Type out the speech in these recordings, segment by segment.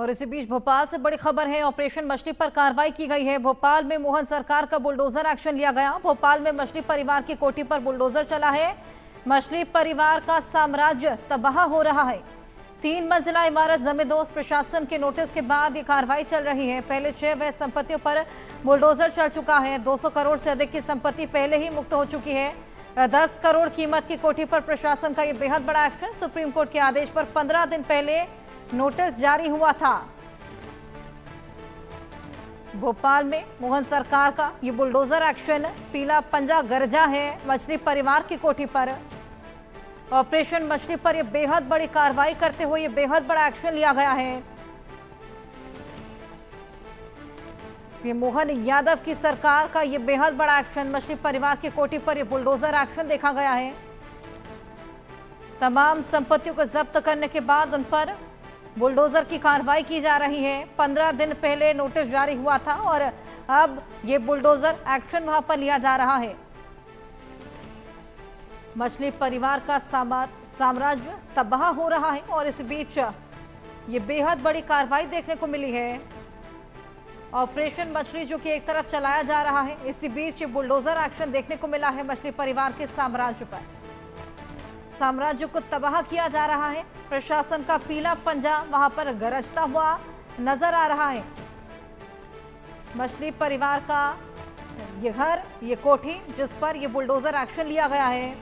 और इसी बीच भोपाल से बड़ी खबर है। ऑपरेशन मछली पर कार्रवाई की गई है। भोपाल में मोहन सरकार का बुलडोजर एक्शन लिया गया। भोपाल में मछली परिवार की कोठी पर बुलडोजर चला है। मछली परिवार का साम्राज्य तबाह हो रहा है। 3 मंजिला इमारत जमींदोज। प्रशासन के नोटिस के बाद ये कार्रवाई चल रही है। पहले 6 अवैध संपत्तियों पर बुलडोजर चल चुका है। 200 करोड़ से अधिक की संपत्ति पहले ही मुक्त हो चुकी है। 10 करोड़ कीमत की कोठी पर प्रशासन का ये बेहद बड़ा एक्शन। सुप्रीम कोर्ट के आदेश पर 15 दिन पहले नोटिस जारी हुआ था। भोपाल में मोहन सरकार का ये बुलडोजर एक्शन। पीला पंजा गरजा है मछली परिवार की कोठी पर। ऑपरेशन मछली पर यह बेहद बड़ी कार्रवाई करते हुए ये बेहद बड़ा एक्शन लिया गया है। मोहन यादव की सरकार का ये बेहद बड़ा एक्शन। मछली परिवार की कोठी पर यह बुलडोजर एक्शन देखा गया है। तमाम संपत्तियों को जब्त करने के बाद उन पर बुलडोजर की कार्रवाई की जा रही है। 15 दिन पहले नोटिस जारी हुआ था और अब ये बुलडोजर एक्शन वहां पर लिया जा रहा है। मछली परिवार का साम्राज्य तबाह हो रहा है और इस बीच ये बेहद बड़ी कार्रवाई देखने को मिली है। ऑपरेशन मछली जो कि एक तरफ चलाया जा रहा है, इसी बीच ये बुलडोजर एक्शन देखने को मिला है। मछली परिवार के साम्राज्य पर, साम्राज्य को तबाह किया जा रहा है। प्रशासन का पीला पंजा वहां पर गरजता हुआ नजर आ रहा है। मछली परिवार का ये घर, ये कोठी जिस पर ये बुलडोजर एक्शन लिया गया है।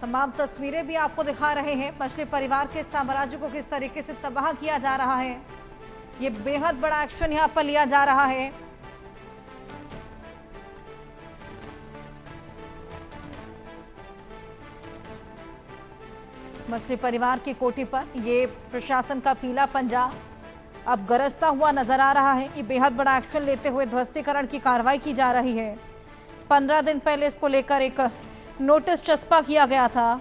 तमाम तस्वीरें भी आपको दिखा रहे हैं। मछली परिवार के साम्राज्य को किस तरीके से तबाह किया जा रहा है। ये बेहद बड़ा एक्शन यहां पर लिया जा रहा है। मछली परिवार की कोठी पर ये प्रशासन का पीला पंजा अब गरजता हुआ नजर आ रहा है। ये बेहद बड़ा एक्शन लेते हुए ध्वस्तीकरण की कार्रवाई की जा रही है। 15 दिन पहले इसको लेकर एक नोटिस चस्पा किया गया था।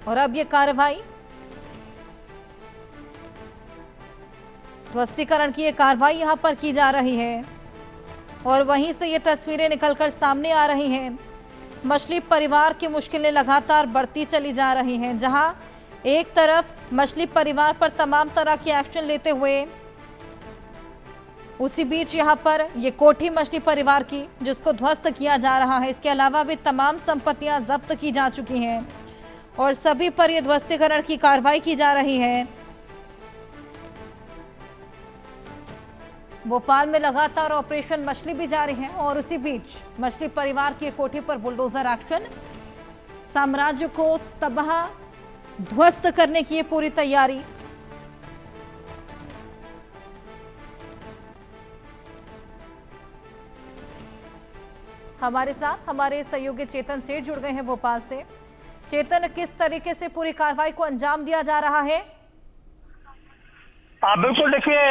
और अब ये कार्रवाई, ध्वस्तीकरण की ये कार्रवाई यहां पर की जा रही है और वहीं से ये तस्वीरें निकलकर सामने आ रही हैं। मछली परिवार की मुश्किलें लगातार बढ़ती चली जा रही हैं। जहां एक तरफ मछली परिवार पर तमाम तरह के एक्शन लेते हुए, उसी बीच यहां पर ये कोठी मछली परिवार की जिसको ध्वस्त किया जा रहा है। इसके अलावा भी तमाम संपत्तियां जब्त की जा चुकी हैं और सभी पर यह ध्वस्तीकरण की कार्रवाई की जा रही है। भोपाल में लगातार ऑपरेशन मछली भी जारी है और उसी बीच मछली परिवार की कोठी पर बुलडोजर एक्शन। साम्राज्य को तबाह, ध्वस्त करने की ये पूरी तैयारी। हमारे साथ हमारे सहयोगी चेतन सेठ जुड़ गए हैं भोपाल से। चेतन, किस तरीके से पूरी कार्रवाई को अंजाम दिया जा रहा है? बिल्कुल, देखिए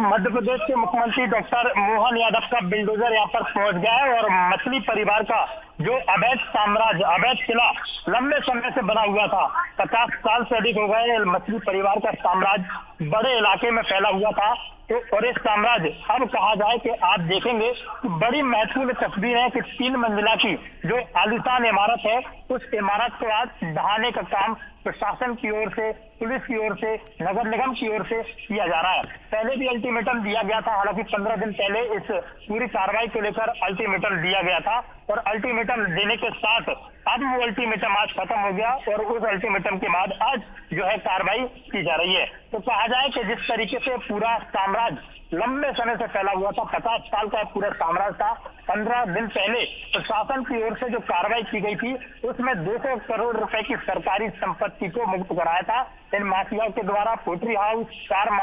मध्य प्रदेश के मुख्यमंत्री डॉक्टर मोहन यादव का बुलडोजर यहाँ पर पहुंच गया है और मछली परिवार का जो अवैध साम्राज्य, अवैध किला लंबे समय से बना हुआ था, 50 साल से अधिक हो गए मछली परिवार का साम्राज्य बड़े इलाके में फैला हुआ था। तो और इस साम्राज्य, अब कहा जाए कि आप देखेंगे कि बड़ी महत्वपूर्ण तस्वीर है कि 3 मंजिला की जो आलीशान इमारत है, उस इमारत को आज ढहाने का काम प्रशासन की ओर से, पुलिस की ओर से, नगर निगम की ओर से किया जा रहा है। पहले भी अल्टीमेटम दिया गया था, हालांकि 15 दिन पहले इस पूरी कार्रवाई को लेकर अल्टीमेटम दिया गया था और अल्टीमेटम देने के साथ अब वो अल्टीमेटम आज खत्म हो गया और उस अल्टीमेटम के बाद आज जो है कार्रवाई की जा रही है। तो कहा जाए कि जिस तरीके से पूरा साम्राज्य लंबे समय से फैला हुआ था, 50 साल का पूरा साम्राज्य था, 15 दिन पहले प्रशासन की ओर से जो कार्रवाई की गई थी उसमें 200 करोड़ रुपए की सरकारी संपत्ति को मुक्त कराया था। इन माफियाओं के द्वारा पोट्री हाउस, फार्म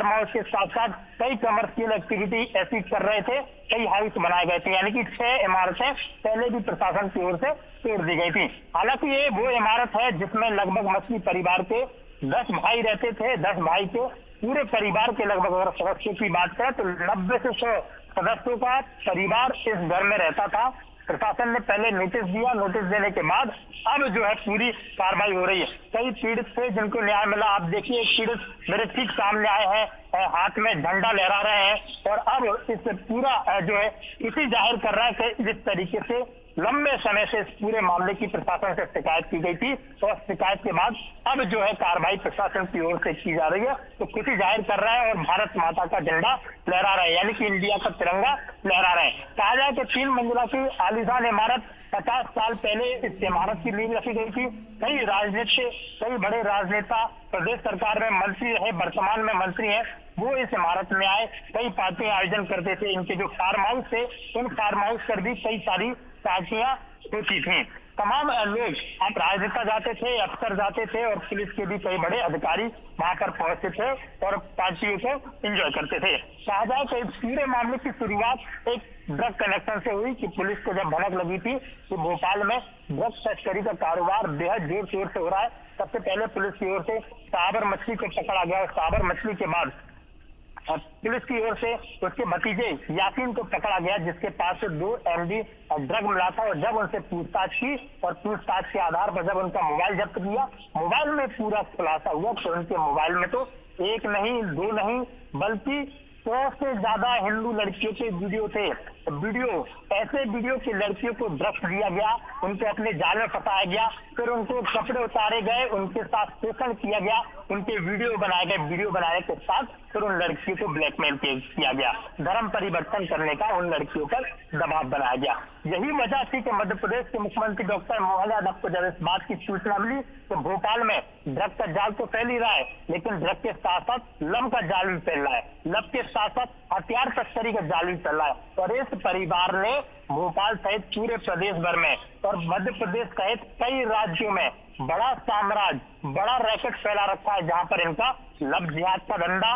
हाउस के साथ साथ कई कमर्शियल एक्टिविटी ऐसी कर रहे थे, कई हाउस बनाए गए थे, यानी कि 6 इमारतें पहले भी प्रशासन की ओर से तोड़ दी गई थी। हालांकि ये वो इमारत है जिसमें लगभग मछली परिवार के 10 भाई रहते थे। 10 भाई के पूरे परिवार के लगभग अगर सदस्यों की बात करें तो 90 से 100 सदस्यों का परिवार इस घर में रहता था। प्रशासन ने पहले नोटिस दिया, नोटिस देने के बाद अब जो है पूरी कार्रवाई हो रही है। कई पीड़ित थे जिनको न्याय मिला। आप देखिए, एक पीड़ित मेरे ठीक सामने आए हैं, हाथ में झंडा लहरा रहे हैं और अब इस पूरा जो है इसी जाहिर कर रहा है कि जिस तरीके से लंबे समय से इस पूरे मामले की प्रशासन से शिकायत की गई थी और शिकायत के बाद अब जो है कार्रवाई प्रशासन की ओर से की जा रही है। तो खुशी जाहिर कर रहा है और भारत माता का झंडा लहरा रहे हैं, यानी कि इंडिया का तिरंगा लहरा रहे हैं। कहा जाए तो 3 मंजिला की आलीशान इमारत 50 साल पहले इस इमारत की नींव रखी गई थी। कई बड़े राजनेता प्रदेश सरकार में मंत्री रहे, वर्तमान में मंत्री हैं, वो इस इमारत में आए, कई पार्टियां आयोजन करते थे। इनके जो फार्म हाउस थे, उन फार्म हाउस पर भी कई सारी पार्टियां होती थी। तमाम लोग, आप राजनेता जाते थे, अफसर जाते थे और पुलिस के भी कई बड़े अधिकारी वहां पर पहुंचते थे और पार्टियों को एंजॉय करते थे। कहा जाए तो इस पूरे मामले की शुरुआत एक ड्रग कनेक्शन से हुई कि पुलिस को जब भनक लगी थी कि भोपाल में ड्रग तस्करी का कारोबार बेहद जोर शोर से हो रहा है। सबसे पहले पुलिस की ओर से साबर मछली को पकड़ा गया और साबर मछली के बाद पुलिस की ओर से उसके भतीजे यासीन को पकड़ा गया, जिसके पास से 2 MD ड्रग मिला था। और जब उनसे पूछताछ की और पूछताछ के आधार पर जब उनका मोबाइल जब्त किया, मोबाइल में पूरा खुलासा हुआ तो उनके मोबाइल में तो 1 नहीं 2 नहीं बल्कि 100 से ज्यादा हिंदू लड़कियों के वीडियो थे। ऐसे वीडियो की लड़कियों को ड्रग्स दिया गया, उनको अपने जाल में फंसाया गया, फिर उनको कपड़े उतारे गए, उनके साथ शोषण किया गया, उनके वीडियो बनाए गए, वीडियो बनाने के साथ फिर उन लड़कियों को ब्लैकमेल किया गया, धर्म परिवर्तन करने का उन लड़कियों पर दबाव बनाया गया। यही वजह थी कि मध्य प्रदेश के मुख्यमंत्री डॉक्टर मोहन यादव को जब इस बात की सूचना मिली तो भोपाल में ड्रग का जाल तो फैल ही रहा है, लेकिन ड्रग के साथ साथ लम का जाल भी फैल रहा है, लम के साथ साथ हथियार तस्करी का जाल भी फैल रहा है। और इस परिवार ने भोपाल सहित पूरे प्रदेश भर में और मध्य प्रदेश सहित कई राज्यों में बड़ा साम्राज्य, बड़ा रैकेट फैला रखा है, जहां पर इनका लव जिहाद का धंधा,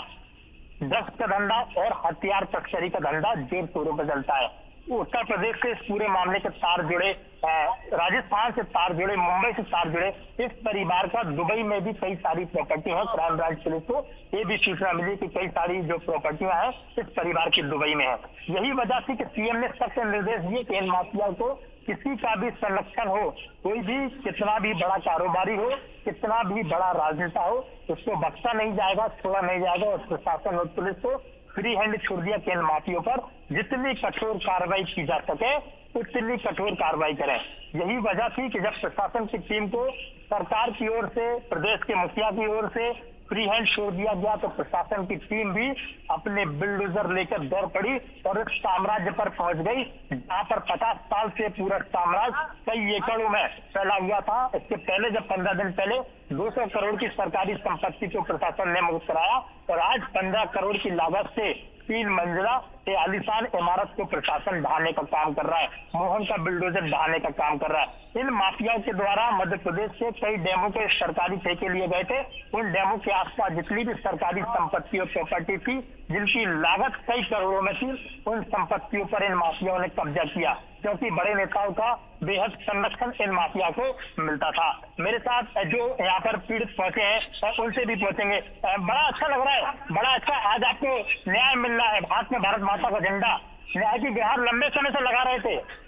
ड्रग्स का धंधा और हथियार तस्करी का धंधा जोर शोरों पर चलता है। उत्तर प्रदेश से इस पूरे मामले के तार जुड़े, राजस्थान से तार जुड़े, मुंबई से तार जुड़े। इस परिवार का दुबई में भी कई सारी प्रॉपर्टी है। क्राइम ब्रांच पुलिस को ये भी सूचना मिली कि कई सारी जो प्रॉपर्टियां हैं इस परिवार की दुबई में है। यही वजह थी कि सीएम ने सख्त निर्देश दिए कि इन माफिया को किसी का भी संरक्षण हो, कोई भी कितना भी बड़ा कारोबारी हो, कितना भी बड़ा राजनेता हो, उसको बख्शा नहीं जाएगा, छोड़ा नहीं जाएगा। और प्रशासन और पुलिस को फ्री हैंड छोड़ दिया कि इन माफियों पर जितनी कठोर कार्रवाई की जा सके उतनी कठोर कार्रवाई करें। यही वजह थी कि जब प्रशासन की टीम को सरकार की ओर से, प्रदेश के मुखिया की ओर से फ्री हैंड छोड़ दिया गया तो प्रशासन की टीम भी अपने बुलडोजर लेकर दौड़ पड़ी और इस साम्राज्य पर पहुंच गई, जहां पर 50 साल से पूरा साम्राज्य कई एकड़ों में फैला हुआ था। इसके पहले जब 15 दिन पहले 200 करोड़ की सरकारी संपत्ति को प्रशासन ने मुक्त कराया और आज 15 करोड़ की लागत से 3 मंजिला आलीशान इमारत को प्रशासन ढहाने का काम कर रहा है, मोहन का बुलडोजर ढहाने का काम कर रहा है। इन माफियाओं के द्वारा मध्य प्रदेश से कई डैमों के सरकारी ठेके लिए गए थे। उन डैमों के आसपास जितनी भी सरकारी संपत्ति और प्रॉपर्टी थी जिनकी लागत कई करोड़ों में थी, उन संपत्तियों पर इन माफियाओं ने कब्जा किया, क्योंकि बड़े नेताओं का बेहद संरक्षण इन माफिया को मिलता था। मेरे साथ जो यहाँ पर पीड़ित पहुंचे हैं उनसे भी पहुंचेंगे। बड़ा अच्छा लग रहा है, बड़ा अच्छा, आज आपको न्याय मिल रहा है। हाथ में भारत माता का झंडा, न्याय की गुहार लंबे समय से लगा रहे थे।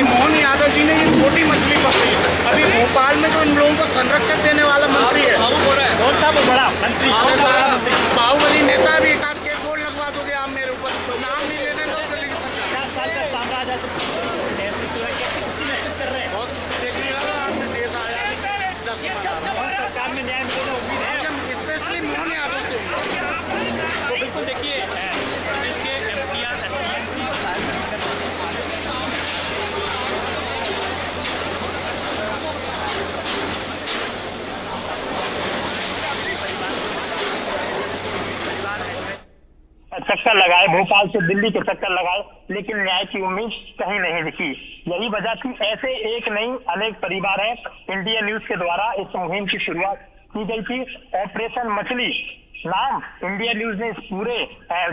मोहन यादव जी ने ये छोटी मछली पकड़ी। अभी भोपाल में जो इन लोगों को संरक्षक देने वाला मंत्री है, बाहुबली नेता, भी एक आध केस और लगवा दोगे आप मेरे ऊपर, नाम नहीं लेने दो। बहुत खुशी देख रही है आपने, देश आजादी सरकार में न्याय मिलेगा, स्पेशली मोहन यादव से। तो बिल्कुल देखिए प्रदेश के चक्कर लगाए, भोपाल से दिल्ली के चक्कर लगाए, लेकिन न्याय की उम्मीद कहीं नहीं दिखी। यही वजह थी, ऐसे एक नहीं अनेक परिवार हैं। इंडिया न्यूज के द्वारा इस मुहिम की शुरुआत की गई थी। ऑपरेशन मछली नाम इंडिया न्यूज ने इस पूरे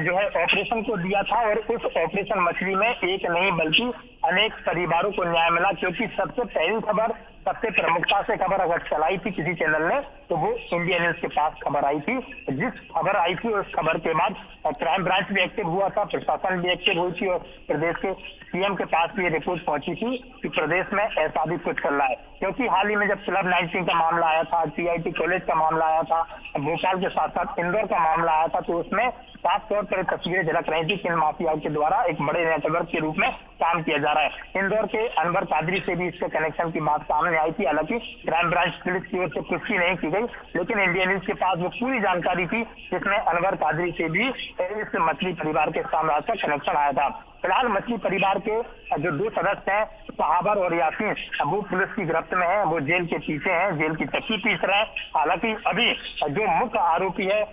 जो है ऑपरेशन को दिया था और उस ऑपरेशन मछली में एक नहीं बल्कि अनेक परिवारों को न्याय मिला, क्योंकि सबसे पहली खबर सबसे प्रमुखता से खबर अगर चलाई थी किसी चैनल ने तो वो इंडिया न्यूज के पास खबर आई थी। जिस खबर आई थी उस खबर के बाद क्राइम ब्रांच भी एक्टिव हुआ था, प्रशासन भी एक्टिव हुई थी और प्रदेश के सीएम के पास भी ये रिपोर्ट पहुंची थी कि प्रदेश में ऐसा भी कुछ चल रहा है। क्योंकि हाल ही में जब क्लब 19 का मामला आया था, टीआईटी कॉलेज का मामला आया था, भोपाल के साथ साथ इंदौर का मामला आया था, तो उसमें साफ तौर पर तस्वीरें झलक रही थी कि इन माफियाओं के द्वारा एक बड़े नेटवर्क के रूप में काम किया जा रहा है। इंदौर के अनवर कादरी से भी इसके कनेक्शन की बात सामने आई थी। हालांकि क्राइम ब्रांच पुलिस की ओर से पुष्टि नहीं की गई, लेकिन इंडिया न्यूज के पास वो पूरी जानकारी थी जिसमें अनवर कादरी से भी इस मछली परिवार के साम्राज्य का कनेक्शन आया था। फिलहाल मछली परिवार के जो 2 सदस्य हैं, सहाबर और यासीन, वो पुलिस की गिरफ्त में है, वो जेल के पीछे हैं, जेल की चक्की पीस रहे हैं। हालांकि अभी जो मुख्य आरोपी है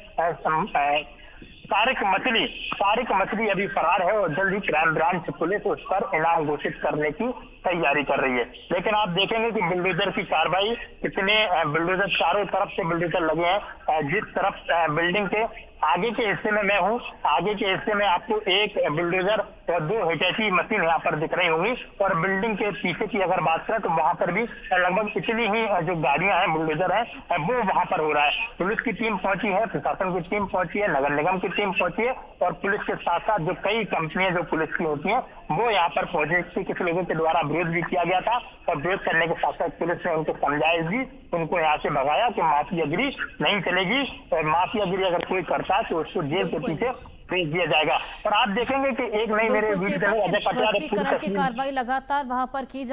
तारिक मछली अभी फरार है और जल्द ही क्राइम ब्रांच पुलिस उस पर इनाम घोषित करने की तैयारी कर रही है। लेकिन आप देखेंगे कि बुलडोजर की कार्रवाई कितने बुलडोजर चारों तरफ से बुलडोजर लगे हैं। जिस तरफ बिल्डिंग के आगे के हिस्से में मैं हूँ, आगे के हिस्से में आपको एक बुलडोजर और 2 हिटैची मशीन यहाँ पर दिख रही होंगी और बिल्डिंग के पीछे की अगर बात करें तो वहां पर भी लगभग इतनी ही जो गाड़ियां हैं, बुलडोजर है, वो वहां पर हो रहा है। पुलिस की टीम पहुंची है, प्रशासन की टीम पहुंची है, नगर निगम की टीम पहुंची है और पुलिस के साथ साथ जो कई कंपनियां जो पुलिस की होती हैं वो यहाँ पर पहुंचे थी। कुछ लोगों के द्वारा विरोध भी किया गया था और विरोध करने के साथ साथ पुलिस ने उनको समझाइश दी, उनको यहाँ से भगाया कि माफियागिरी नहीं चलेगी और माफियागिरी अगर कोई करता है तो उसको जेल के पीछे भेज दिया जाएगा। और आप देखेंगे कि एक नई मेरे वीडियो की कार्रवाई लगातार वहां पर की